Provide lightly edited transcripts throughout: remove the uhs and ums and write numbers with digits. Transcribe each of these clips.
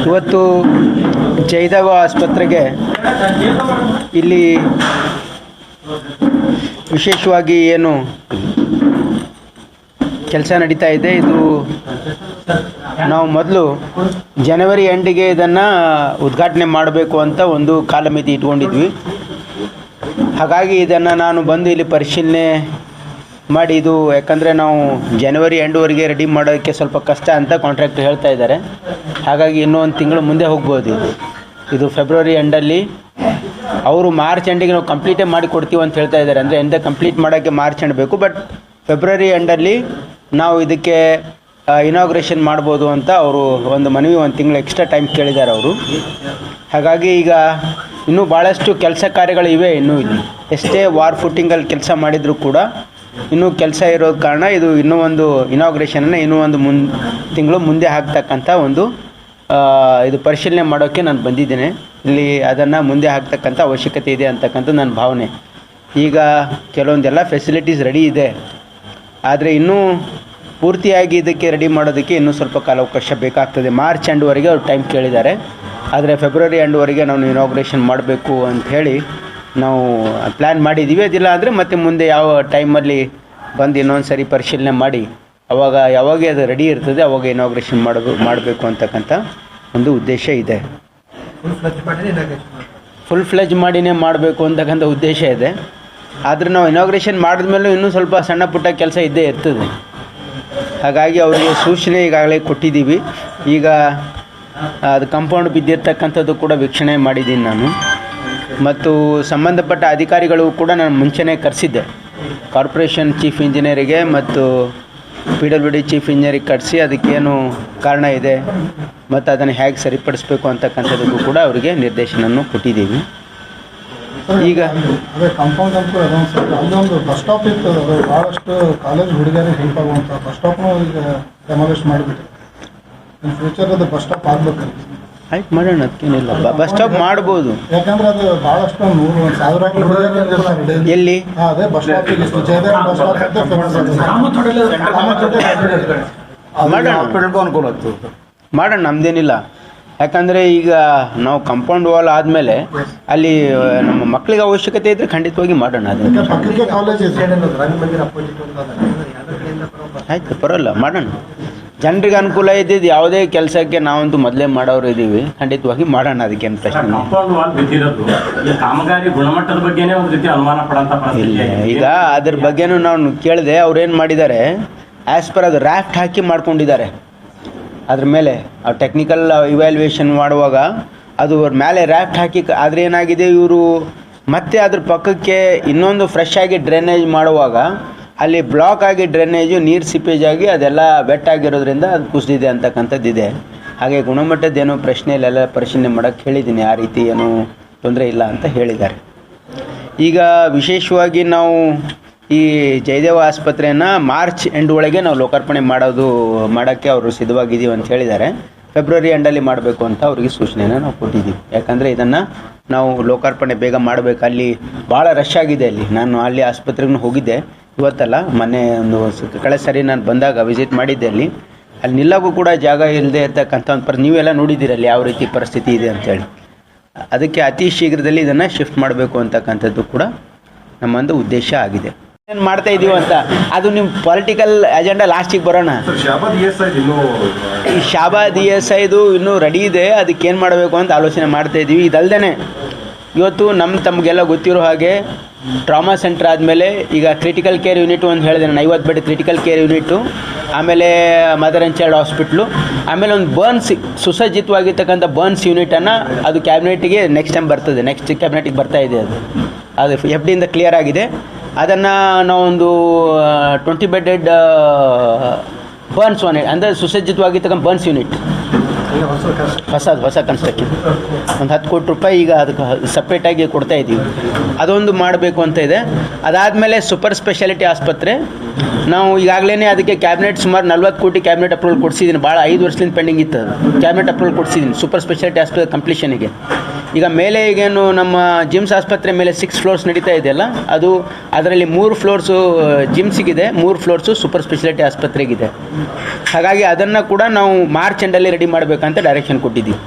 ಇವತ್ತು ಜಯದೇವ ಆಸ್ಪತ್ರೆಗೆ ಇಲ್ಲಿ ವಿಶೇಷವಾಗಿ ಏನು ಕೆಲಸ ನಡೀತಾ ಇದೆ, ಇದು ನಾವು ಮೊದಲು ಜನವರಿ ಎಂಡಿಗೆ ಇದನ್ನು ಉದ್ಘಾಟನೆ ಮಾಡಬೇಕು ಅಂತ ಒಂದು ಕಾಲಮಿತಿ ಇಟ್ಕೊಂಡಿದ್ವಿ. ಹಾಗಾಗಿ ಇದನ್ನು ನಾನು ಬಂದು ಇಲ್ಲಿ ಪರಿಶೀಲನೆ ಮಾಡಿ, ಇದು ಯಾಕಂದರೆ ನಾವು ಜನವರಿ ಎಂಡ್ವರೆಗೆ ರೆಡಿ ಮಾಡೋಕ್ಕೆ ಸ್ವಲ್ಪ ಕಷ್ಟ ಅಂತ ಕಾಂಟ್ರಾಕ್ಟರ್ ಹೇಳ್ತಾ ಇದ್ದಾರೆ. ಹಾಗಾಗಿ ಇನ್ನೂ ಒಂದು ತಿಂಗಳು ಮುಂದೆ ಹೋಗ್ಬೋದು. ಇದು ಫೆಬ್ರವರಿ ಎಂಡಲ್ಲಿ, ಅವರು ಮಾರ್ಚ್ ಎಂಡಿಗೆ ನಾವು ಕಂಪ್ಲೀಟೇ ಮಾಡಿ ಕೊಡ್ತೀವಿ ಅಂತ ಹೇಳ್ತಾ ಇದ್ದಾರೆ. ಅಂದರೆ ಎಂದ ಕಂಪ್ಲೀಟ್ ಮಾಡೋಕ್ಕೆ ಮಾರ್ಚ್ ಎಂಡ್ ಬೇಕು, ಬಟ್ ಫೆಬ್ರವರಿ ಎಂಡಲ್ಲಿ ನಾವು ಇದಕ್ಕೆ ಇನಾಗ್ರೇಷನ್ ಮಾಡ್ಬೋದು ಅಂತ ಅವರು ಒಂದು ಮನವಿ, ಒಂದು ತಿಂಗಳು ಎಕ್ಸ್ಟ್ರಾ ಟೈಮ್ ಕೇಳಿದ್ದಾರೆ ಅವರು. ಹಾಗಾಗಿ ಈಗ ಇನ್ನೂ ಭಾಳಷ್ಟು ಕೆಲಸ ಕಾರ್ಯಗಳು ಇವೆ. ಇನ್ನೂ ಇಲ್ಲಿ ಎಷ್ಟೇ ವಾರ್ ಫುಟ್ಟಿಂಗಲ್ಲಿ ಕೆಲಸ ಮಾಡಿದರೂ ಕೂಡ ಇನ್ನೂ ಕೆಲಸ ಇರೋದ ಕಾರಣ ಇದು ಇನ್ನೂ ಒಂದು ಇನಾಗ್ರೇಷನನ್ನು ಇನ್ನೂ ಒಂದು ತಿಂಗಳು ಮುಂದೆ ಹಾಕ್ತಕ್ಕಂಥ ಒಂದು ಇದು ಪರಿಶೀಲನೆ ಮಾಡೋಕ್ಕೆ ನಾನು ಬಂದಿದ್ದೇನೆ. ಇಲ್ಲಿ ಅದನ್ನು ಮುಂದೆ ಹಾಕ್ತಕ್ಕಂಥ ಅವಶ್ಯಕತೆ ಇದೆ ಅಂತಕ್ಕಂಥ ನನ್ನ ಭಾವನೆ. ಈಗ ಕೆಲವೊಂದೆಲ್ಲ ಫೆಸಿಲಿಟೀಸ್ ರೆಡಿ ಇದೆ, ಆದರೆ ಇನ್ನೂ ಪೂರ್ತಿಯಾಗಿ ಇದಕ್ಕೆ ರೆಡಿ ಮಾಡೋದಕ್ಕೆ ಇನ್ನೂ ಸ್ವಲ್ಪ ಕಾಲಾವಕಾಶ ಬೇಕಾಗ್ತದೆ. ಮಾರ್ಚ್ ಎಂಡ್ವರೆಗೆ ಅವ್ರು ಟೈಮ್ ಕೇಳಿದ್ದಾರೆ, ಆದರೆ ಫೆಬ್ರವರಿ ಎಂಡ್ವರೆಗೆ ನಾವು ಇನಾಗ್ರೇಷನ್ ಮಾಡಬೇಕು ಅಂಥೇಳಿ ನಾವು ಪ್ಲ್ಯಾನ್ ಮಾಡಿದ್ದೀವಿ. ಅದಿಲ್ಲ ಅಂದರೆ ಮತ್ತೆ ಮುಂದೆ ಯಾವ ಟೈಮಲ್ಲಿ ಬಂದು ಇನ್ನೊಂದು ಸರಿ ಪರಿಶೀಲನೆ ಮಾಡಿ ಯಾವಾಗ ಅದು ರೆಡಿ ಇರ್ತದೆ ಅವಾಗ ಇನಾಗ್ರೇಷನ್ ಮಾಡಬೇಕು ಅಂತಕ್ಕಂಥ ಒಂದು ಉದ್ದೇಶ ಇದೆ. ಫುಲ್ ಫ್ಲೆಜ್ ಮಾಡಿನೇ ಮಾಡಬೇಕು ಅಂತಕ್ಕಂಥ ಉದ್ದೇಶ ಇದೆ. ಆದರೆ ನಾವು ಇನಾಗ್ರೇಷನ್ ಮಾಡಿದ್ಮೇಲೂ ಇನ್ನೂ ಸ್ವಲ್ಪ ಸಣ್ಣ ಪುಟ್ಟ ಕೆಲಸ ಇದ್ದೇ ಇರ್ತದೆ. ಹಾಗಾಗಿ ಅವರಿಗೆ ಸೂಚನೆ ಈಗಾಗಲೇ ಕೊಟ್ಟಿದ್ದೀವಿ. ಈಗ ಅದು ಕಾಂಪೌಂಡ್ ಬಿದ್ದಿರ್ತಕ್ಕಂಥದ್ದು ಕೂಡ ವೀಕ್ಷಣೆ ಮಾಡಿದ್ದೀನಿ ನಾನು, ಮತ್ತು ಸಂಬಂಧಪಟ್ಟ ಅಧಿಕಾರಿಗಳು ಕೂಡ ನಾನು ಮುಂಚೆನೇ ಕರೆಸಿದ್ದೆ. ಕಾರ್ಪೊರೇಷನ್ ಚೀಫ್ ಇಂಜಿನಿಯರಿಗೆ ಮತ್ತು PWD ಚೀಫ್ ಇಂಜಿನಿಯರಿಗೆ ಕರೆಸಿ ಅದಕ್ಕೇನು ಕಾರಣ ಇದೆ ಮತ್ತು ಅದನ್ನು ಹೇಗೆ ಸರಿಪಡಿಸಬೇಕು ಅಂತಕ್ಕಂಥದ್ದಕ್ಕೂ ಕೂಡ ಅವರಿಗೆ ನಿರ್ದೇಶನವನ್ನು ಕೊಟ್ಟಿದ್ದೀವಿ. ಈಗ ಅದೇ ಕಾಂಪೌಂಡ್ ಅಂತೂ ಅದೊಂದು ಬಸ್ ಸ್ಟಾಪ್ ಇತ್ತು, ಅದು ಭಾಳಷ್ಟು ಕಾಲೇಜ್ ಹುಡುಗಿಯರಿಗೆ ಹೆಲ್ಪ್ ಆಗುವಂಥ ಬಸ್ ಸ್ಟಾಪ್ನೂ ಈಗ ಡೆಮಾಲಿಷ್ ಮಾಡಿಬಿಟ್ಟು ಇನ್ ಫ್ಯೂಚರ್ ಅದು ಬಸ್ ಸ್ಟಾಪ್ ಆಗಬೇಕಲ್ಲ. ಆಯ್ತು, ಮಾಡೋಣ, ಅದಕ್ಕೇನಿಲ್ಲ. ಬಸ್ ಸ್ಟಾಪ್ ಮಾಡ್ಬೋದು, ಯಾಕಂದ್ರೆ ಅದು ಭಾಳಷ್ಟು 1,000 ಎಲ್ಲಿ ಅದೇ bus stop Jayadeva bus stop ಅನುಕೂಲ ಆಗ್ತದೆ. ಮಾಡೋಣ, ನಮ್ದೇನಿಲ್ಲ. ಯಾಕಂದರೆ ಈಗ ನಾವು ಕಾಂಪೌಂಡ್ ವಾಲ್ ಆದಮೇಲೆ ಅಲ್ಲಿ ನಮ್ಮ ಮಕ್ಕಳಿಗೆ ಅವಶ್ಯಕತೆ ಇದ್ದರೆ ಖಂಡಿತವಾಗಿ ಮಾಡೋಣ. ಅದನ್ನು ಆಯ್ತು, ಬರೋಲ್ಲ, ಮಾಡೋಣ. ಜನರಿಗೆ ಅನುಕೂಲ ಇದ್ದಿದ್ದು ಯಾವುದೇ ಕೆಲಸಕ್ಕೆ ನಾವಂತೂ ಮೊದಲೇ ಮಾಡೋರು ಇದ್ದೀವಿ, ಖಂಡಿತವಾಗಿ ಮಾಡೋಣ. ಅದಕ್ಕೇನು ಪ್ರಶ್ನೆ ಇಲ್ಲ. ಈಗ ಅದ್ರ ಬಗ್ಗೆನೂ ನಾನು ಕೇಳಿದೆ, ಅವ್ರೇನು ಮಾಡಿದ್ದಾರೆ, ಆ್ಯಸ್ ಪರ್ ಅದು ರ್ಯಾಫ್ಟ್ ಹಾಕಿ ಮಾಡ್ಕೊಂಡಿದ್ದಾರೆ. ಅದ್ರ ಮೇಲೆ ಟೆಕ್ನಿಕಲ್ ಇವ್ಯಾಲ್ಯೂಯೇಷನ್ ಮಾಡುವಾಗ ಅದು ಮೇಲೆ ರ್ಯಾಫ್ಟ್ ಹಾಕಿ, ಆದರೆ ಏನಾಗಿದೆ, ಇವರು ಮತ್ತೆ ಅದ್ರ ಪಕ್ಕಕ್ಕೆ ಇನ್ನೊಂದು ಫ್ರೆಶ್ ಆಗಿ ಡ್ರೈನೇಜ್ ಮಾಡುವಾಗ ಅಲ್ಲಿ ಬ್ಲಾಕ್ ಆಗಿ ಡ್ರೈನೇಜು ನೀರು ಸಿಪೇಜ್ ಆಗಿ ಅದೆಲ್ಲ ವೆಟ್ ಆಗಿರೋದ್ರಿಂದ ಅದು ಕುಸಿದಿದೆ ಅಂತಕ್ಕಂಥದ್ದಿದೆ. ಹಾಗೆ ಗುಣಮಟ್ಟದ್ದೇನೋ ಪ್ರಶ್ನೆ ಇಲ್ಲೆಲ್ಲ ಪರಿಶೀಲನೆ ಮಾಡೋಕ್ಕೆ ಹೇಳಿದ್ದೀನಿ, ಆ ರೀತಿ ಏನೂ ತೊಂದರೆ ಇಲ್ಲ ಅಂತ ಹೇಳಿದ್ದಾರೆ. ಈಗ ವಿಶೇಷವಾಗಿ ನಾವು ಈ ಜಯದೇವ ಆಸ್ಪತ್ರೆಯನ್ನು ಮಾರ್ಚ್ ಎಂಡ್ ಒಳಗೆ ನಾವು ಲೋಕಾರ್ಪಣೆ ಮಾಡೋಕ್ಕೆ ಅವರು ಸಿದ್ಧವಾಗಿದ್ದೀವಿ ಅಂತ ಹೇಳಿದ್ದಾರೆ. ಫೆಬ್ರವರಿ ಎಂಡಲ್ಲಿ ಮಾಡಬೇಕು ಅಂತ ಅವರಿಗೆ ಸೂಚನೆಯನ್ನು ನಾವು ಕೊಟ್ಟಿದ್ದೀವಿ. ಯಾಕಂದರೆ ಇದನ್ನು ನಾವು ಲೋಕಾರ್ಪಣೆ ಬೇಗ ಮಾಡಬೇಕು. ಅಲ್ಲಿ ಭಾಳ ರಶ್ ಆಗಿದೆ. ನಾನು ಅಲ್ಲಿ ಆಸ್ಪತ್ರೆಗೂ ಹೋಗಿದ್ದೆ, ಇವತ್ತಲ್ಲ ಮೊನ್ನೆ ಕಳೆದ ಸರಿ ನಾನು ಬಂದಾಗ ವಿಸಿಟ್ ಮಾಡಿದ್ದೆ. ಅಲ್ಲಿ ನಿಲ್ಲೋಕ್ಕೂ ಕೂಡ ಜಾಗ ಇಲ್ಲದೆ ಇರ್ತಕ್ಕಂಥ ಒಂದು ನೀವೆಲ್ಲ ನೋಡಿದ್ದೀರಲ್ಲಿ ಯಾವ ರೀತಿ ಪರಿಸ್ಥಿತಿ ಇದೆ ಅಂಥೇಳಿ. ಅದಕ್ಕೆ ಅತಿ ಶೀಘ್ರದಲ್ಲಿ ಇದನ್ನು ಶಿಫ್ಟ್ ಮಾಡಬೇಕು ಅಂತಕ್ಕಂಥದ್ದು ಕೂಡ ನಮ್ಮೊಂದು ಉದ್ದೇಶ ಆಗಿದೆ. ಏನು ಮಾಡ್ತಾ ಇದ್ದೀವಿ ಅಂತ ಅದು ನಿಮ್ಮ ಪೊಲಿಟಿಕಲ್ ಅಜೆಂಡಾ ಲಾಸ್ಟಿಗೆ ಬರೋಣ. ಈ ಶಾಬಾದ್ ESIದು ಇನ್ನೂ ರೆಡಿ ಇದೆ, ಅದಕ್ಕೇನು ಮಾಡಬೇಕು ಅಂತ ಆಲೋಚನೆ ಮಾಡ್ತಾ ಇದ್ದೀವಿ. ಇದಲ್ದೇ ಇವತ್ತು ತಮಗೆಲ್ಲ ಗೊತ್ತಿರೋ ಹಾಗೆ ಟ್ರಾಮಾ ಸೆಂಟರ್ ಆದಮೇಲೆ ಈಗ ಕ್ರಿಟಿಕಲ್ ಕೇರ್ ಯೂನಿಟ್ ಒಂದು ಹೇಳಿದೆ ನಾನು, 50 ಬೆಡ್ ಕ್ರಿಟಿಕಲ್ ಕೇರ್ ಯೂನಿಟು, ಆಮೇಲೆ ಮದರ್ ಆ್ಯಂಡ್ ಚೈಲ್ಡ್ ಹಾಸ್ಪಿಟ್ಲು, ಆಮೇಲೆ ಒಂದು ಬರ್ನ್ಸ್ ಸುಸಜ್ಜಿತವಾಗಿರ್ತಕ್ಕಂಥ ಬರ್ನ್ಸ್ ಯೂನಿಟನ್ನು ಅದು ಕ್ಯಾಬಿನೆಟಿಗೆ ನೆಕ್ಸ್ಟ್ ಟೈಮ್ ಬರ್ತದೆ, ನೆಕ್ಸ್ಟ್ ಕ್ಯಾಬಿನೆಟಿಗೆ ಬರ್ತಾ ಇದೆ. ಅದು FDಯಿಂದ ಕ್ಲಿಯರ್ ಆಗಿದೆ. ಅದನ್ನು ನಾವೊಂದು 20 ಬೆಡ್ಡೆಡ್ ಬರ್ನ್ಸ್ ಅಂದರೆ ಸುಸಜ್ಜಿತವಾಗಿರ್ತಕ್ಕಂಥ ಬರ್ನ್ಸ್ ಯೂನಿಟ್ ಹೊಸ ಕನ್ಸ್ಟ್ರಕ್ಷನ್ ಒಂದು 10 ಕೋಟಿ ರೂಪಾಯಿ ಈಗ ಅದಕ್ಕೆ ಸಪ್ರೇಟಾಗಿ ಕೊಡ್ತಾ ಇದ್ದೀವಿ. ಅದೊಂದು ಮಾಡಬೇಕು ಅಂತ ಇದೆ. ಅದಾದಮೇಲೆ ಸೂಪರ್ ಸ್ಪೆಷಾಲಿಟಿ ಆಸ್ಪತ್ರೆ ನಾವು ಈಗಾಗಲೇ ಅದಕ್ಕೆ ಕ್ಯಾಬಿನೆಟ್ ಸುಮಾರು 40 ಕೋಟಿ ಕ್ಯಾಬಿನೆಟ್ ಅಪ್ರೂವಲ್ ಕೊಡಿಸಿದ್ದೀನಿ. ಭಾಳ 5 ವರ್ಷದಿಂದ ಪೆಂಡಿಂಗ್ ಇತ್ತು, ಕ್ಯಾಬಿನೆಟ್ ಅಪ್ರೂವಲ್ ಕೊಡಿಸಿದ್ದೀನಿ ಸೂಪರ್ ಸ್ಪೆಷಾಲಿಟಿ ಆಸ್ಪತ್ರೆ ಕಂಪ್ಲೀಷನಿಗೆ. ಈಗ ಮೇಲೆ ಈಗೇನು ನಮ್ಮ ಜಿಮ್ಸ್ ಆಸ್ಪತ್ರೆ ಮೇಲೆ 6 ಫ್ಲೋರ್ಸ್ ನಡೀತಾ ಇದೆಯಲ್ಲ, ಅದು ಅದರಲ್ಲಿ 3 ಫ್ಲೋರ್ಸು ಜಿಮ್ಸಿಗಿದೆ, 3 ಫ್ಲೋರ್ಸು ಸೂಪರ್ ಸ್ಪೆಷಾಲಿಟಿ ಆಸ್ಪತ್ರೆಗಿದೆ. ಹಾಗಾಗಿ ಅದನ್ನು ಕೂಡ ನಾವು ಮಾರ್ಚ್ ಎಂಡಲ್ಲಿ ರೆಡಿ ಮಾಡಬೇಕಂತ ಡೈರೆಕ್ಷನ್ ಕೊಟ್ಟಿದ್ದೀವಿ.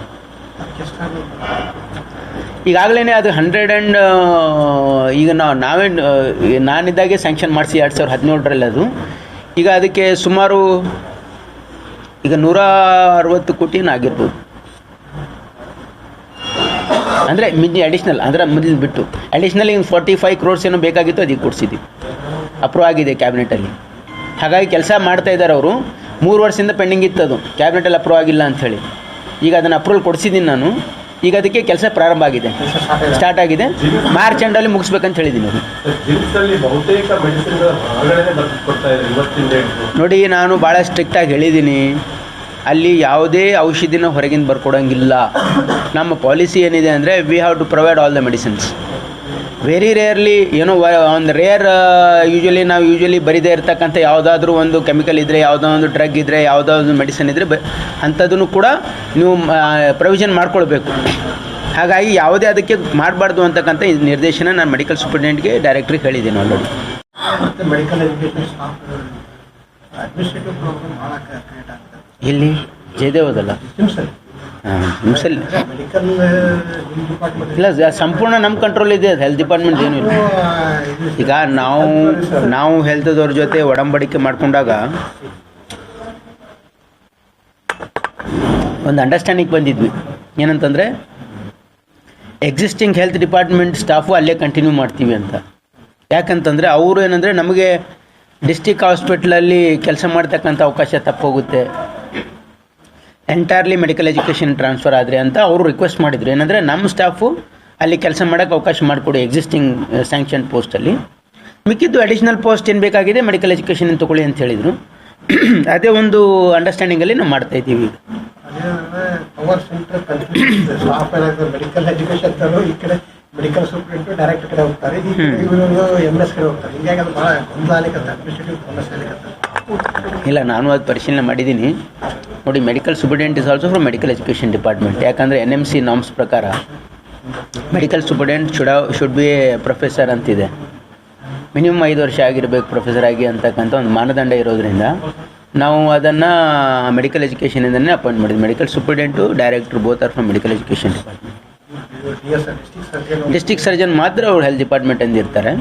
ಈಗಾಗಲೇ ಅದು 100 ಈಗ ನಾನಿದ್ದಾಗೆ ಸ್ಯಾಂಕ್ಷನ್ ಮಾಡಿಸಿ 2017ರಲ್ಲಿ ಅದು. ಈಗ ಅದಕ್ಕೆ ಸುಮಾರು ಈಗ 160 ಕೋಟಿನ ಆಗಿರ್ಬೋದು. ಅಂದರೆ ಅಡಿಷ್ನಲ್ ಅಂದರೆ ಮೊದಲು ಬಿಟ್ಟು ಅಡಿಷ್ನಲ್ ಈಗ 45 crores ಏನೋ ಬೇಕಾಗಿತ್ತು, ಅದಕ್ಕೆ ಕೊಡಿಸಿದ್ವಿ, ಅಪ್ರೂವ್ ಆಗಿದೆ ಕ್ಯಾಬಿನೆಟಲ್ಲಿ. ಹಾಗಾಗಿ ಕೆಲಸ ಮಾಡ್ತಾ ಇದ್ದಾರೆ ಅವರು. 3 ವರ್ಷದಿಂದ ಪೆಂಡಿಂಗ್ ಇತ್ತು, ಅದು ಕ್ಯಾಬಿನೆಟಲ್ಲಿ ಅಪ್ರೂವ್ ಆಗಿಲ್ಲ ಅಂಥೇಳಿ. ಈಗ ಅದನ್ನು ಅಪ್ರೂವಲ್ ಕೊಡಿಸಿದ್ದೀನಿ ನಾನು. ಈಗ ಅದಕ್ಕೆ ಕೆಲಸ ಪ್ರಾರಂಭ ಆಗಿದೆ, ಸ್ಟಾರ್ಟ್ ಆಗಿದೆ. ಮಾರ್ಚ್ ಎಂಡಲ್ಲಿ ಮುಗಿಸ್ಬೇಕಂತ ಹೇಳಿದ್ದೀನಿ ಅವರು. ನೋಡಿ, ನಾನು ಭಾಳ ಸ್ಟ್ರಿಕ್ಟಾಗಿ ಹೇಳಿದ್ದೀನಿ, ಅಲ್ಲಿ ಯಾವುದೇ ಔಷಧಿನ ಹೊರಗಿಂದ ಬರ್ಕೊಡೋಂಗಿಲ್ಲ. ನಮ್ಮ ಪಾಲಿಸಿ ಏನಿದೆ ಅಂದರೆ we have to provide all the medicines. Very rarely ಏನೋ ಒಂದು ರೇರ್ ಯೂಶ್ವಲಿ ಬರೀದೇ ಇರ್ತಕ್ಕಂಥ ಯಾವುದಾದ್ರೂ ಒಂದು ಕೆಮಿಕಲ್ ಇದ್ದರೆ, ಯಾವುದೋ ಒಂದು ಡ್ರಗ್ ಇದ್ದರೆ, ಯಾವುದೋ ಒಂದು ಮೆಡಿಸಿನ್ ಇದ್ದರೆ ಅಂಥದ್ದನ್ನು ಕೂಡ ನೀವು ಪ್ರೊವಿಷನ್ ಮಾಡ್ಕೊಳ್ಬೇಕು. ಹಾಗಾಗಿ ಯಾವುದೇ ಅದಕ್ಕೆ ಮಾಡಬಾರ್ದು ಅಂತಕ್ಕಂಥ ನಿರ್ದೇಶನ ನಾನು ಮೆಡಿಕಲ್ ಸೂಪರಿಂಟೆಂಡೆಂಟ್ಗೆ ಡೈರೆಕ್ಟ್ರಿಗೆ ಹೇಳಿದ್ದೀನಿ already. Medical education staff administrative problem ಭಾಳ ಕ್ರಿಯೇಟ್ ಆಗ್ತದೆ. ಇಲ್ಲಿ ಜಯದೇವದಲ್ಲ ನಿಮ್ಸಲ್ಲಿ ಮೆಡಿಕಲ್ ಇಲ್ಲ, ಸಂಪೂರ್ಣ ನಮ್ಮ ಕಂಟ್ರೋಲ್ ಇದೆ. ಹೆಲ್ತ್ ಡಿಪಾರ್ಟ್ಮೆಂಟ್ ಏನೂ ಇಲ್ಲ. ಈಗ ನಾವು ಹೆಲ್ತ್ದವ್ರ ಜೊತೆ ಒಡಂಬಡಿಕೆ ಮಾಡ್ಕೊಂಡಾಗ ಒಂದು ಅಂಡರ್ಸ್ಟ್ಯಾಂಡಿಂಗ್ ಬಂದಿದ್ವಿ. ಏನಂತಂದರೆ ಎಕ್ಸಿಸ್ಟಿಂಗ್ ಹೆಲ್ತ್ ಡಿಪಾರ್ಟ್ಮೆಂಟ್ ಸ್ಟಾಫು ಅಲ್ಲೇ ಕಂಟಿನ್ಯೂ ಮಾಡ್ತೀವಿ ಅಂತ. ಯಾಕಂತಂದರೆ ಅವರು ಏನಂದರೆ ನಮಗೆ ಡಿಸ್ಟಿಕ್ ಹಾಸ್ಪಿಟ್ಲಲ್ಲಿ ಕೆಲಸ ಮಾಡ್ತಕ್ಕಂಥ ಅವಕಾಶ ತಪ್ಪೋಗುತ್ತೆ, ಎಂಟೈರ್ಲಿ ಮೆಡಿಕಲ್ ಎಜುಕೇಷನ್ ಟ್ರಾನ್ಸ್ಫರ್ ಆದರೆ ಅಂತ ಅವರು ರಿಕ್ವೆಸ್ಟ್ ಮಾಡಿದರು. ಏನಂದರೆ ನಮ್ಮ ಸ್ಟಾಫು ಅಲ್ಲಿ ಕೆಲಸ ಮಾಡೋಕ್ಕೆ ಅವಕಾಶ ಮಾಡಿಕೊಡಿ ಎಕ್ಸಿಸ್ಟಿಂಗ್ ಸ್ಯಾಂಕ್ಷನ್ ಪೋಸ್ಟಲ್ಲಿ. ಮಿಕ್ಕಿದ್ದು ಅಡಿಷ್ನಲ್ ಪೋಸ್ಟ್ ಏನು ಬೇಕಾಗಿದೆ ಮೆಡಿಕಲ್ ಎಜುಕೇಷನ್ ತೊಗೊಳ್ಳಿ ಅಂತ ಹೇಳಿದರು. ಅದೇ ಒಂದು ಅಂಡರ್ಸ್ಟ್ಯಾಂಡಿಂಗಲ್ಲಿ ನಾವು ಮಾಡ್ತಾಯಿದ್ದೀವಿ. Power centre staff medical education ತರೋ ಈ ಕಡೆ ಮೆಡಿಕಲ್ ಸೂಪರಿಂಟು ಡೈರೆಕ್ಟ್ ಕಡೆ ಹೋಗ್ತಾರೆ, ಇವರು MS ಕಡೆ ಹೋಗ್ತಾರೆ. ಹೀಗಾಗಿ ಅದು ಭಾಳ ಗೊಂದಲ ಆಗ್ಲಿಕ್ಕೆ ಅಡ್ಮಿನಿಸ್ಟ್ರೇಟಿವ್ ಸಮಸ್ಯೆ ಆಗ್ಲಿಕ್ಕೆ. ಇಲ್ಲ, ನಾನು ಅದು ಪರಿಶೀಲನೆ ಮಾಡಿದ್ದೀನಿ. ನೋಡಿ, medical superintendent is also from medical education department. ಯಾಕಂದರೆ NMC ನಾರ್ಮ್ಸ್ ಪ್ರಕಾರ medical superintendent should be A professor ಅಂತಿದೆ. ಮಿನಿಮಮ್ 5 ವರ್ಷ ಆಗಿರಬೇಕು ಪ್ರೊಫೆಸರ್ ಆಗಿ ಅಂತಕ್ಕಂಥ ಒಂದು ಮಾನದಂಡ ಇರೋದ್ರಿಂದ ನಾವು ಅದನ್ನು ಮೆಡಿಕಲ್ ಎಜುಕೇಷನಿಂದನೇ ಅಪಾಯಿಂಟ್ ಮಾಡಿದ್ವಿ. Medical superintendent director both are from medical education department. District surgeon ಮಾತ್ರ ಅವ್ರು ಹೆಲ್ತ್ ಡಿಪಾರ್ಟ್ಮೆಂಟಿಂದ ಇರ್ತಾರೆ.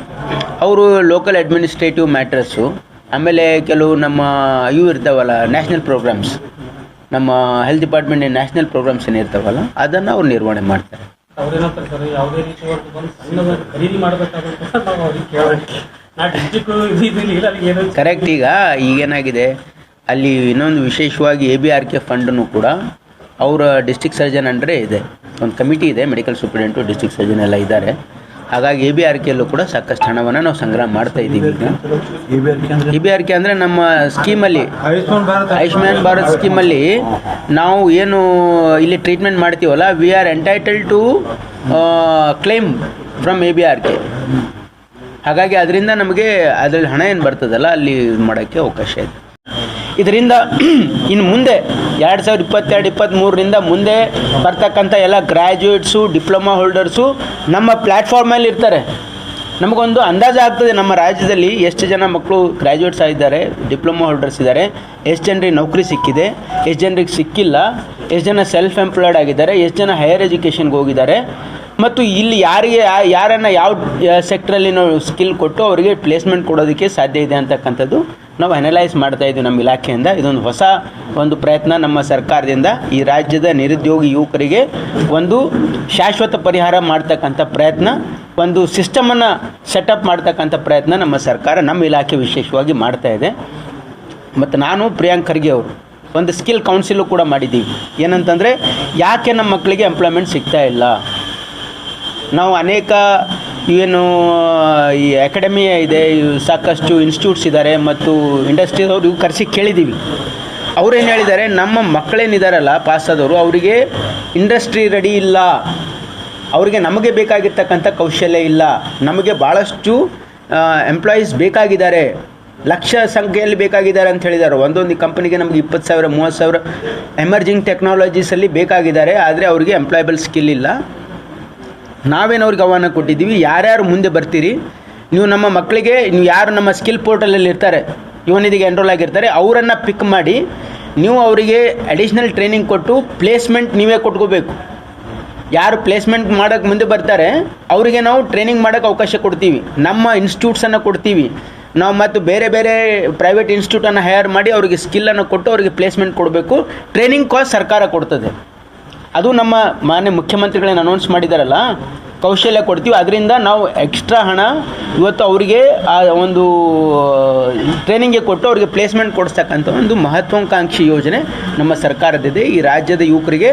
ಅವರು ಲೋಕಲ್ ಅಡ್ಮಿನಿಸ್ಟ್ರೇಟಿವ್ ಮ್ಯಾಟ್ರಸ್ಸು, ಆಮೇಲೆ ಕೆಲವು ನಮ್ಮ ಇವು ಇರ್ತಾವಲ್ಲ ನ್ಯಾಷನಲ್ ಪ್ರೋಗ್ರಾಮ್ಸ್, ನಮ್ಮ ಹೆಲ್ತ್ ಡಿಪಾರ್ಟ್ಮೆಂಟ್ ನ್ಯಾಷನಲ್ ಪ್ರೋಗ್ರಾಮ್ಸ್ ಏನು ಇರ್ತಾವಲ್ಲ ಅದನ್ನು ಅವ್ರು ನಿರ್ವಹಣೆ ಮಾಡ್ತಾರೆ. ಯಾವುದೇ ರೀತಿ ಖರೀದಿ ಮಾಡಬೇಕಾಗುತ್ತೆ ನಾವು ಅವ್ರಿಗೆ ಕೇಳೋಕ್ಕೆ ಕರೆಕ್ಟ್. ಈಗೇನಾಗಿದೆ ಅಲ್ಲಿ ಇನ್ನೊಂದು ವಿಶೇಷವಾಗಿ ABRK ಫಂಡನ್ನು ಕೂಡ ಅವರ ಡಿಸ್ಟ್ರಿಕ್ಟ್ ಸರ್ಜನ್ ಅಂಡರೇ ಇದೆ. ಒಂದು ಕಮಿಟಿ ಇದೆ, ಮೆಡಿಕಲ್ ಸೂಪರಿಂಟೆಂಟು ಡಿಸ್ಟ್ರಿಕ್ಟ್ ಸರ್ಜನ್ ಎಲ್ಲ ಇದ್ದಾರೆ. ಹಾಗಾಗಿ ABRKಯಲ್ಲೂ ಕೂಡ ಸಾಕಷ್ಟು ಹಣವನ್ನು ನಾವು ಸಂಗ್ರಹ ಮಾಡ್ತಾ ಇದ್ದೀವಿ. ಈಗ ABRK ಅಂದರೆ ನಮ್ಮ ಸ್ಕೀಮಲ್ಲಿ ಆಯುಷ್ಮಾನ್ ಭಾರತ್ ಸ್ಕೀಮಲ್ಲಿ ನಾವು ಏನು ಇಲ್ಲಿ ಟ್ರೀಟ್ಮೆಂಟ್ ಮಾಡ್ತೀವಲ್ಲ, we are entitled to claim from ABRK. ಹಾಗಾಗಿ ಅದರಿಂದ ನಮಗೆ ಅದರಲ್ಲಿ ಹಣ ಏನು ಬರ್ತದಲ್ಲ ಅಲ್ಲಿ ಮಾಡೋಕ್ಕೆ ಅವಕಾಶ ಇದೆ. ಇದರಿಂದ ಇನ್ನು ಮುಂದೆ 2022-23ರಿಂದ ಮುಂದೆ ಬರ್ತಕ್ಕಂಥ ಎಲ್ಲ ಗ್ರ್ಯಾಜುಯೇಟ್ಸು, ಡಿಪ್ಲೊಮಾ ಹೋಲ್ಡರ್ಸು ನಮ್ಮ ಪ್ಲ್ಯಾಟ್ಫಾರ್ಮಲ್ಲಿ ಇರ್ತಾರೆ. ನಮಗೊಂದು ಅಂದಾಜು ಆಗ್ತದೆ ನಮ್ಮ ರಾಜ್ಯದಲ್ಲಿ ಎಷ್ಟು ಜನ ಮಕ್ಕಳು ಗ್ರ್ಯಾಜುಯೇಟ್ಸ್ ಆಗಿದ್ದಾರೆ, ಡಿಪ್ಲೊಮಾ ಹೋಲ್ಡರ್ಸ್ ಇದ್ದಾರೆ, ಎಷ್ಟು ಜನರಿಗೆ ನೌಕರಿ ಸಿಕ್ಕಿದೆ, ಎಷ್ಟು ಜನರಿಗೆ ಸಿಕ್ಕಿಲ್ಲ, ಎಷ್ಟು ಜನ ಸೆಲ್ಫ್ ಎಂಪ್ಲಾಯ್ಡ್ ಆಗಿದ್ದಾರೆ, ಎಷ್ಟು ಜನ ಹೈಯರ್ ಎಜುಕೇಷನ್ಗೆ ಹೋಗಿದ್ದಾರೆ, ಮತ್ತು ಇಲ್ಲಿ ಯಾರನ್ನು ಯಾವ ಸೆಕ್ಟ್ರಲ್ಲಿ ನಾವು ಸ್ಕಿಲ್ ಕೊಟ್ಟು ಅವರಿಗೆ ಪ್ಲೇಸ್ಮೆಂಟ್ ಕೊಡೋದಕ್ಕೆ ಸಾಧ್ಯ ಇದೆ ಅಂತಕ್ಕಂಥದ್ದು ನಾವು ಅನಲೈಸ್ ಮಾಡ್ತಾಯಿದ್ದೀವಿ ನಮ್ಮ ಇಲಾಖೆಯಿಂದ. ಇದೊಂದು ಹೊಸ ಪ್ರಯತ್ನ ನಮ್ಮ ಸರ್ಕಾರದಿಂದ ಈ ರಾಜ್ಯದ ನಿರುದ್ಯೋಗಿ ಯುವಕರಿಗೆ ಒಂದು ಶಾಶ್ವತ ಪರಿಹಾರ ಮಾಡ್ತಕ್ಕಂಥ ಪ್ರಯತ್ನ, ಒಂದು ಸಿಸ್ಟಮನ್ನು ಸೆಟಪ್ ಮಾಡ್ತಕ್ಕಂಥ ಪ್ರಯತ್ನ ನಮ್ಮ ಸರ್ಕಾರ, ನಮ್ಮ ಇಲಾಖೆ ವಿಶೇಷವಾಗಿ ಮಾಡ್ತಾಯಿದೆ. ಮತ್ತು ನಾನು ಪ್ರಿಯಾಂಕ್ ಖರ್ಗೆ ಅವರು ಒಂದು ಸ್ಕಿಲ್ ಕೌನ್ಸಿಲು ಕೂಡ ಮಾಡಿದ್ದೀವಿ. ಏನಂತಂದರೆ ಯಾಕೆ ನಮ್ಮ ಮಕ್ಕಳಿಗೆ ಎಂಪ್ಲಾಯ್ಮೆಂಟ್ ಸಿಗ್ತಾ ಇಲ್ಲ. ನಾವು ಅನೇಕ ಏನು ಈ ಅಕಾಡೆಮಿ ಇದೆ, ಸಾಕಷ್ಟು ಇನ್ಸ್ಟಿಟ್ಯೂಟ್ಸ್ ಇದ್ದಾರೆ ಮತ್ತು ಇಂಡಸ್ಟ್ರೀದವ್ರು ಇವು ಕರೆಸಿ ಕೇಳಿದ್ದೀವಿ. ಅವ್ರೇನು ಹೇಳಿದ್ದಾರೆ, ನಮ್ಮ ಮಕ್ಕಳೇನಿದ್ದಾರಲ್ಲ ಪಾಸ್ ಆದವರು ಅವರಿಗೆ ಇಂಡಸ್ಟ್ರಿ ರೆಡಿ ಇಲ್ಲ, ಅವರಿಗೆ ನಮಗೆ ಬೇಕಾಗಿರ್ತಕ್ಕಂಥ ಕೌಶಲ್ಯ ಇಲ್ಲ, ನಮಗೆ ಭಾಳಷ್ಟು ಎಂಪ್ಲಾಯೀಸ್ ಬೇಕಾಗಿದ್ದಾರೆ, ಲಕ್ಷ ಸಂಖ್ಯೆಯಲ್ಲಿ ಬೇಕಾಗಿದ್ದಾರೆ ಅಂತ ಹೇಳಿದ್ದಾರೆ. ಒಂದೊಂದು ಕಂಪನಿಗೆ ನಮಗೆ 20,000 30,000 ಎಮರ್ಜಿಂಗ್ ಟೆಕ್ನಾಲಜೀಸಲ್ಲಿ ಬೇಕಾಗಿದ್ದಾರೆ, ಆದರೆ ಅವರಿಗೆ ಎಂಪ್ಲಾಯಬಲ್ ಸ್ಕಿಲ್ ಇಲ್ಲ. ನಾವೇನು ಅವ್ರಿಗೆ ಆಹ್ವಾನ ಕೊಟ್ಟಿದ್ದೀವಿ, ಯಾರ್ಯಾರು ಮುಂದೆ ಬರ್ತೀರಿ ನೀವು ನಮ್ಮ ಮಕ್ಕಳಿಗೆ, ನೀವು ಯಾರು ನಮ್ಮ ಸ್ಕಿಲ್ ಪೋರ್ಟಲಲ್ಲಿ ಇರ್ತಾರೆ, ಯುವನಿಧಿಗೆ ಎನ್ರೋಲ್ ಆಗಿರ್ತಾರೆ, ಅವರನ್ನು ಪಿಕ್ ಮಾಡಿ ನೀವು ಅವರಿಗೆ ಅಡಿಷ್ನಲ್ ಟ್ರೈನಿಂಗ್ ಕೊಟ್ಟು ಪ್ಲೇಸ್ಮೆಂಟ್ ನೀವೇ ಕೊಟ್ಕೋಬೇಕು. ಯಾರು ಪ್ಲೇಸ್ಮೆಂಟ್ ಮಾಡೋಕ್ಕೆ ಮುಂದೆ ಬರ್ತಾರೆ ಅವರಿಗೆ ನಾವು ಟ್ರೈನಿಂಗ್ ಮಾಡೋಕ್ಕೆ ಅವಕಾಶ ಕೊಡ್ತೀವಿ, ನಮ್ಮ ಇನ್ಸ್ಟಿಟ್ಯೂಟ್ಸನ್ನು ಕೊಡ್ತೀವಿ ನಾವು, ಮತ್ತು ಬೇರೆ ಬೇರೆ ಪ್ರೈವೇಟ್ ಇನ್ಸ್ಟಿಟ್ಯೂಟನ್ನು ಹೈಯರ್ ಮಾಡಿ ಅವರಿಗೆ ಸ್ಕಿಲ್ಲನ್ನು ಕೊಟ್ಟು ಅವರಿಗೆ ಪ್ಲೇಸ್ಮೆಂಟ್ ಕೊಡಬೇಕು. ಟ್ರೈನಿಂಗ್ ಕಾಸ್ಟ್ ಸರ್ಕಾರ ಕೊಡ್ತದೆ. ಅದು ನಮ್ಮ ಮಾನ್ಯ ಮುಖ್ಯಮಂತ್ರಿಗಳೇನು ಅನೌನ್ಸ್ ಮಾಡಿದಾರಲ್ಲ, ಕೌಶಲ್ಯ ಕೊಡ್ತೀವಿ, ಅದರಿಂದ ನಾವು ಎಕ್ಸ್ಟ್ರಾ ಹಣ ಇವತ್ತು ಅವರಿಗೆ ಆ ಒಂದು ಟ್ರೈನಿಂಗ್ಗೆ ಕೊಟ್ಟು ಅವರಿಗೆ ಪ್ಲೇಸ್ಮೆಂಟ್ ಕೊಡಿಸ್ತಕ್ಕಂಥ ಒಂದು ಮಹತ್ವಾಕಾಂಕ್ಷಿ ಯೋಜನೆ ನಮ್ಮ ಸರ್ಕಾರದಿದೆ. ಈ ರಾಜ್ಯದ ಯುವಕರಿಗೆ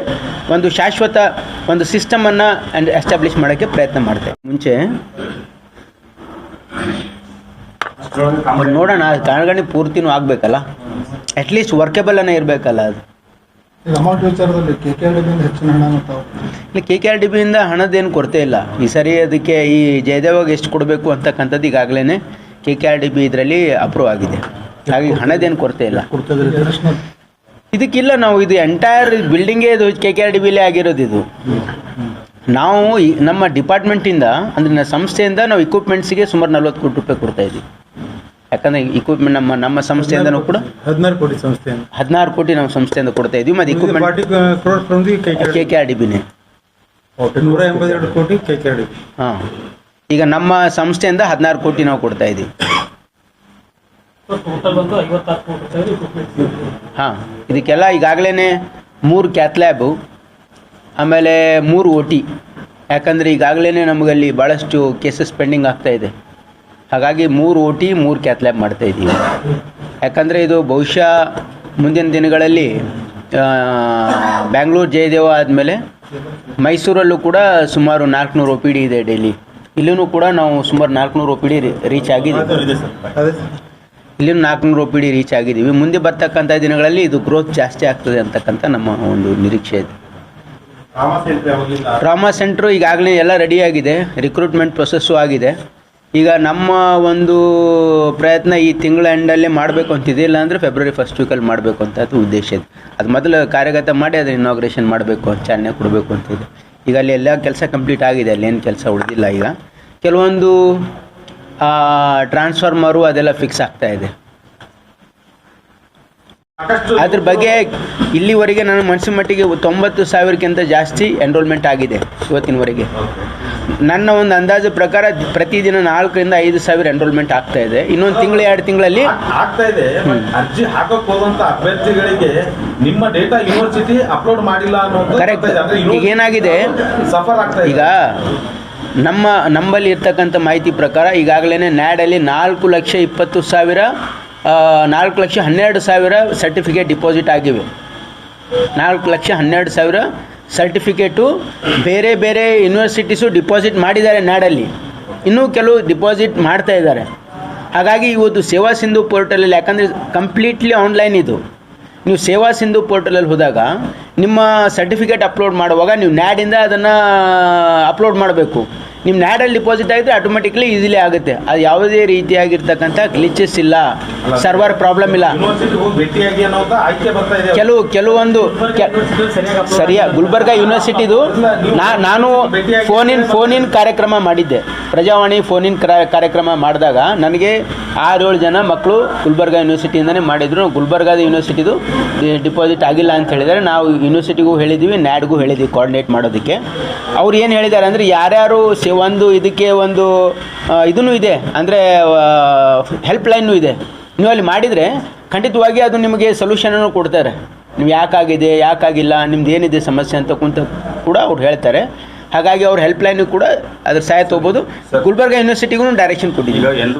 ಒಂದು ಶಾಶ್ವತ ಒಂದು ಸಿಸ್ಟಮನ್ನು ಎಸ್ಟಾಬ್ಲಿಷ್ ಮಾಡೋಕ್ಕೆ ಪ್ರಯತ್ನ ಮಾಡ್ತೇವೆ. ಮುಂಚೆ ನೋಡೋಣ, ಕಾರಣಗಣಿ ಪೂರ್ತಿನೂ ಆಗಬೇಕಲ್ಲ, ಅಟ್ಲೀಸ್ಟ್ ವರ್ಕೆಬಲನ್ನು ಇರಬೇಕಲ್ಲ. ಅದು ಅಮೌಂಟ್ ವಿಚಾರದಲ್ಲಿ KKRDBಯಿಂದ ಹೆಚ್ಚಿನ ಹಣ ಇಲ್ಲಿ KKRDBಯಿಂದ ಹಣದ್ದೇನು ಕೊರತೆ ಇಲ್ಲ. ಈ ಸರಿ ಅದಕ್ಕೆ ಈ ಜಯದೇವಾಗ ಎಷ್ಟು ಕೊಡಬೇಕು ಅಂತಕ್ಕಂಥದ್ದು ಈಗಾಗಲೇ KKRDB ಇದರಲ್ಲಿ ಅಪ್ರೂವ್ ಆಗಿದೆ. ಹಾಗಾಗಿ ಹಣದ್ದೇನು ಕೊರತೆ ಇಲ್ಲ. ಇದಕ್ಕಿಲ್ಲ, ನಾವು ಇದು ಎಂಟೈರ್ ಬಿಲ್ಡಿಂಗೇ ಇದು KKRDBಲೇ ಆಗಿರೋದು. ಇದು ನಾವು ನಮ್ಮ ಡಿಪಾರ್ಟ್ಮೆಂಟಿಂದ ಅಂದರೆ ನಮ್ಮ ಸಂಸ್ಥೆಯಿಂದ ನಾವು ಇಕ್ವಿಪ್ಮೆಂಟ್ಸಿಗೆ ಸುಮಾರು 40 ಕೋಟಿ ರೂಪಾಯಿ ಕೊಡ್ತಾ ಇದ್ದೀವಿ. ಯಾಕಂದರೆ ಇಕ್ವಿಪ್ಮೆಂಟ್ ನಮ್ಮ ಸಂಸ್ಥೆಯಿಂದನೂ ಕೂಡ 16 ಕೋಟಿ ಸಂಸ್ಥೆಯನ್ನು 16 ಕೋಟಿ ನಮ್ಮ ಸಂಸ್ಥೆಯಿಂದ ಕೊಡ್ತಾ ಇದ್ವಿ. ಮತ್ತು ಇಕ್ವಿಪ್ಮೆಂಟ್ KKRDBನೇ 182 ಕೋಟಿ KKRDB. ಹಾಂ, ಈಗ ನಮ್ಮ ಸಂಸ್ಥೆಯಿಂದ 16 ಕೋಟಿ ನಾವು ಕೊಡ್ತಾ ಇದ್ದೀವಿ. ಟೋಟಲ್ ಬಂದು 56 ಕೋಟಿ ರೂಪಾಯಿ. ಹಾಂ, ಇದಕ್ಕೆಲ್ಲ ಈಗಾಗಲೇ 3 ಕ್ಯಾತ್ ಲ್ಯಾಬು, ಆಮೇಲೆ 3 OT. ಯಾಕಂದರೆ ಈಗಾಗಲೇ ನಮಗಲ್ಲಿ ಭಾಳಷ್ಟು ಕೇಸಸ್ ಪೆಂಡಿಂಗ್ ಆಗ್ತಾಯಿದೆ. ಹಾಗಾಗಿ 3 OT 3 ಕ್ಯಾತ್ ಲ್ಯಾಬ್ ಮಾಡ್ತಾಯಿದ್ದೀವಿ. ಯಾಕಂದರೆ ಇದು ಬಹುಶಃ ಮುಂದಿನ ದಿನಗಳಲ್ಲಿ ಬ್ಯಾಂಗ್ಳೂರು ಜಯದೇವ ಆದಮೇಲೆ ಮೈಸೂರಲ್ಲೂ ಕೂಡ ಸುಮಾರು 400 OPD ಇದೆ ಡೈಲಿ. ಇಲ್ಲೂ ಕೂಡ ನಾವು ಸುಮಾರು 400 OPD ರೀಚ್ ಆಗಿದ್ದೀವಿ. ಇಲ್ಲಿನೂ 400 OPD ರೀಚ್ ಆಗಿದ್ದೀವಿ. ಮುಂದೆ ಬರ್ತಕ್ಕಂಥ ದಿನಗಳಲ್ಲಿ ಇದು ಗ್ರೋತ್ ಜಾಸ್ತಿ ಆಗ್ತದೆ ಅಂತಕ್ಕಂಥ ನಮ್ಮ ಒಂದು ನಿರೀಕ್ಷೆ ಇದೆ. ಟ್ರಾಮಾ ಸೆಂಟ್ರು ಈಗಾಗಲೇ ಎಲ್ಲ ರೆಡಿಯಾಗಿದೆ, ರಿಕ್ರೂಟ್ಮೆಂಟ್ ಪ್ರೊಸೆಸ್ಸು ಆಗಿದೆ. ಈಗ ನಮ್ಮ ಒಂದು ಪ್ರಯತ್ನ ಈ ತಿಂಗಳ ಎಂಡಲ್ಲೇ ಮಾಡಬೇಕು ಅಂತಿದೆ, ಇಲ್ಲಾಂದರೆ ಫೆಬ್ರವರಿ 1st ವೀಕಲ್ಲಿ ಮಾಡಬೇಕು ಅಂತ ಅದು ಉದ್ದೇಶ ಇದೆ. ಅದು ಮೊದಲು ಕಾರ್ಯಗತ ಮಾಡಿ ಅದನ್ನು ಇನಾಗ್ರೇಷನ್ ಮಾಡಬೇಕು, ಚಾಲನೆ ಕೊಡಬೇಕು ಅಂತಿದೆ. ಈಗ ಅಲ್ಲಿ ಎಲ್ಲ ಕೆಲಸ ಕಂಪ್ಲೀಟ್ ಆಗಿದೆ, ಅಲ್ಲೇನು ಕೆಲಸ ಉಳಿದಿಲ್ಲ. ಈಗ ಕೆಲವೊಂದು ಟ್ರಾನ್ಸ್ಫಾರ್ಮರು ಅದೆಲ್ಲ ಫಿಕ್ಸ್ ಆಗ್ತಾ ಇದೆ. ಅದ್ರ ಬಗ್ಗೆ ಇಲ್ಲಿವರೆಗೆ ನನ್ನ ಮನಸ್ಸಿನ ಮಟ್ಟಿಗೆ 90,000ಕ್ಕಿಂತ ಜಾಸ್ತಿ ಎನ್ರೋಲ್ಮೆಂಟ್ ಆಗಿದೆ ಇವತ್ತಿನವರೆಗೆ. ನನ್ನ ಒಂದು ಅಂದಾಜು ಪ್ರಕಾರ ಪ್ರತಿದಿನ 4,000 to 5,000 ಎನ್ರೋಲ್ಮೆಂಟ್ ಆಗ್ತಾ ಇದೆ. ಇನ್ನೊಂದು ತಿಂಗಳು 2 ತಿಂಗಳಲ್ಲಿ ಆಗ್ತಾ ಇದೆ. ಅರ್ಜಿ ಹಾಕಕ್ಕೆ ಹೋದಂತ ಅಭ್ಯರ್ಥಿಗಳಿಗೆ ನಿಮ್ಮ ಡೇಟಾ ಯೂನಿವರ್ಸಿಟಿ ಅಪ್ಲೋಡ್ ಮಾಡಿಲ್ಲ ಅನ್ನೋದು ಕರೆಕ್ಟ್. ಈಗ ಏನಾಗಿದೆ, ಸಫರ್ ಆಗ್ತಾ ಇದೆ. ಈಗ ನಮ್ಮಲ್ಲಿ ಇರ್ತಕ್ಕಂಥ ಮಾಹಿತಿ ಪ್ರಕಾರ ಈಗಾಗಲೇ ನ್ಯಾಡಲ್ಲಿ 4,20,000 4,12,000 ಸರ್ಟಿಫಿಕೇಟ್ ಡಿಪಾಸಿಟ್ ಆಗಿವೆ. 4,12,000 ಸರ್ಟಿಫಿಕೇಟು ಬೇರೆ ಬೇರೆ ಯೂನಿವರ್ಸಿಟೀಸು ಡಿಪಾಸಿಟ್ ಮಾಡಿದ್ದಾರೆ ನ್ಯಾಡಲ್ಲಿ, ಇನ್ನೂ ಕೆಲವು ಡಿಪಾಸಿಟ್ ಮಾಡ್ತಾ ಇದ್ದಾರೆ. ಹಾಗಾಗಿ ಇವತ್ತು ಸೇವಾ ಸಿಂಧು ಪೋರ್ಟಲಲ್ಲಿ, ಯಾಕಂದರೆ ಕಂಪ್ಲೀಟ್ಲಿ ಆನ್ಲೈನ್ ಇದು, ನೀವು ಸೇವಾ ಸಿಂಧು ಪೋರ್ಟಲಲ್ಲಿ ಹೋದಾಗ ನಿಮ್ಮ ಸರ್ಟಿಫಿಕೇಟ್ ಅಪ್ಲೋಡ್ ಮಾಡುವಾಗ ನೀವು ನ್ಯಾಡಿಂದ ಅದನ್ನು ಅಪ್ಲೋಡ್ ಮಾಡಬೇಕು. ನಿಮ್ಮ ನ್ಯಾಡಲ್ಲಿ ಡಿಪಾಸಿಟ್ ಆಗಿದ್ರೆ ಆಟೋಮೆಟಿಕ್ಲಿ ಈಸಿಲಿ ಆಗುತ್ತೆ. ಅದು ಯಾವುದೇ ರೀತಿಯಾಗಿರ್ತಕ್ಕಂಥ ಗ್ಲಿಚಸ್ ಇಲ್ಲ, ಸರ್ವರ್ ಪ್ರಾಬ್ಲಮ್ ಇಲ್ಲ. ಕೆಲವೊಂದು ಸರಿಯಾಗಿ ಗುಲ್ಬರ್ಗ ಯೂನಿವರ್ಸಿಟಿದು ನಾನು ಫೋನ್ ಇನ್ ಕಾರ್ಯಕ್ರಮ ಮಾಡಿದ್ದೆ, ಪ್ರಜಾವಾಣಿ ಫೋನ್ ಇನ್ ಕಾರ್ಯಕ್ರಮ ಮಾಡಿದಾಗ ನನಗೆ 6-7 ಜನ ಮಕ್ಕಳು ಗುಲ್ಬರ್ಗ ಯೂನಿವರ್ಸಿಟಿಯಿಂದನೇ ಮಾಡಿದರು. ಗುಲ್ಬರ್ಗಾದ ಯೂನಿವರ್ಸಿಟಿದು ಡಿಪಾಸಿಟ್ ಆಗಿಲ್ಲ ಅಂತ ಹೇಳಿದ್ದಾರೆ. ನಾವು ಯೂನಿವರ್ಸಿಟಿಗೂ ಹೇಳಿದ್ದೀವಿ, ನ್ಯಾಡ್ಗೂ ಹೇಳಿದ್ದೀವಿ ಕೋಆರ್ಡಿನೇಟ್ ಮಾಡೋದಕ್ಕೆ. ಅವ್ರು ಏನು ಹೇಳಿದ್ದಾರೆ ಅಂದರೆ, ಯಾರ್ಯಾರು ಒಂದು ಇದಕ್ಕೆ ಒಂದು ಇದೂ ಇದೆ, ಅಂದರೆ ಹೆಲ್ಪ್ ಲೈನು ಇದೆ, ನೀವು ಅಲ್ಲಿ ಮಾಡಿದರೆ ಖಂಡಿತವಾಗಿ ಅದು ನಿಮಗೆ ಸೊಲ್ಯೂಷನನ್ನು ಕೊಡ್ತಾರೆ. ನೀವು ಯಾಕಾಗಿದೆ, ಯಾಕಾಗಿಲ್ಲ, ನಿಮ್ದು ಏನಿದೆ ಸಮಸ್ಯೆ ಅಂತ ಕೂಡ ಅವ್ರು ಹೇಳ್ತಾರೆ. ಹಾಗಾಗಿ ಅವ್ರ ಹೆಲ್ಪ್ ಲೈನು ಕೂಡ ಅದ್ರ ಸಹಾಯ ತೊಗೋಬೋದು. ಗುಲ್ಬರ್ಗ ಯೂನಿವರ್ಸಿಟಿಗೂ ಡೈರೆಕ್ಷನ್ ಕೊಟ್ಟಿದ್ದೀವಿ.